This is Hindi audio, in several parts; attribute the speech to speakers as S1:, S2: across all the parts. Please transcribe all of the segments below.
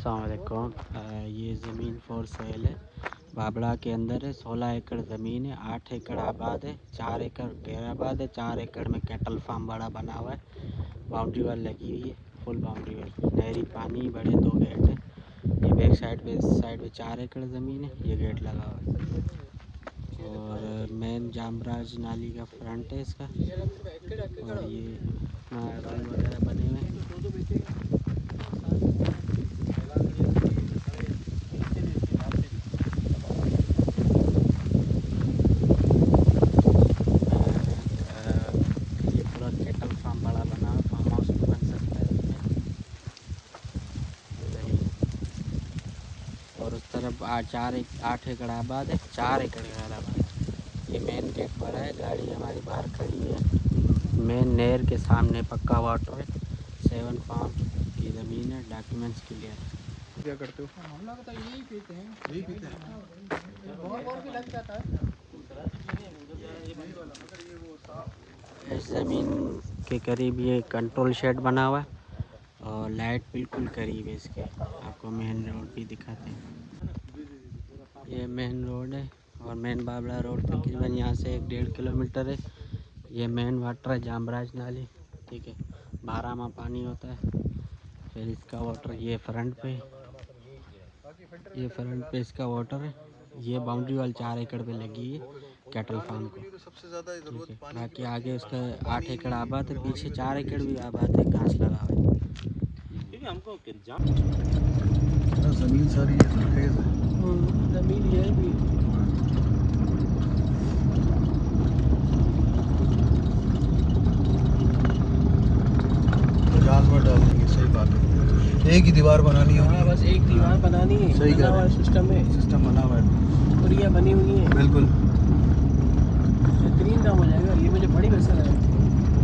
S1: अस्सलाम वालेकुम। ये ज़मीन फॉर सेल है, बाबड़ा के अंदर है। 16 एकड़ ज़मीन है, 8 एकड़ आबाद है, 4 एकड़ गैर आबाद है, 4 एकड़ में कैटल फार्म बड़ा बना हुआ है। बाउंड्री वाल लगी हुई है, फुल बाउंड्री वाल, नहरी पानी, बड़े 2 गेट है। ये बैक साइड पे 4 एकड़ ज़मीन है, ये गेट लगा हुआ है। और मेन जामराज नाली का फ्रंट है इसका। और ये नारल वगैरह बने हुए हैं। ये पूरा कैटल फार्म बड़ा बना है, फार्म हाउस भी बन सकता है इसमें। और उस तरफ 8 एकड़ आबाद है, 4 एकड़ गैर आबाद है। ये मेन गेट बड़ा है, गाड़ी हमारी बाहर खड़ी है। मेन नहर के सामने पक्का वाटर है, 7 फार्म की ज़मीन है, डॉक्यूमेंट्स क्लियर है।
S2: क्या करते हो? हम लोग तो यही पीते हैं, यही पीते हैं। बहुत भी लग जाता है।
S1: इस ज़मीन के करीब ये कंट्रोल शेड बना हुआ है और लाइट बिल्कुल करीब है इसके। आपको मेन रोड भी दिखाते हैं। ये मेन रोड है और मेन बाबड़ा रोड तकरीबन यहाँ से 1-1.5 किलोमीटर है। ये मेन वाटर है, जामराज नाली, ठीक है। 12 माह पानी होता है। फिर इसका वाटर ये फ्रंट पे इसका वाटर है। ये बाउंड्री वाल 4 एकड़ पे लगी है कैटल फार्म को, ठीक है। बाकी आगे उसका 8 एकड़ आबाद है, पीछे 4 एकड़ भी आबाद है, घास लगा हुआ है।
S2: ज़मीन सारी ज़मीन ये भी जाल में डाल देंगे। सही बात है, एक ही दीवार बनानी होगी।
S3: बस एक दीवार बनानी है।
S2: सही कह रहे हैं। सिस्टम बना हुआ है,
S3: पुरिया बनी हुई है,
S2: बिल्कुल।
S3: बेहतरीन काम हो जाएगा। ये मुझे बड़ी पसंद है,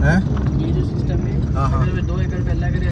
S2: हैं?
S3: ये जो सिस्टम है।
S2: हाँ हाँ।
S3: 2 एकड़ पे लग रहे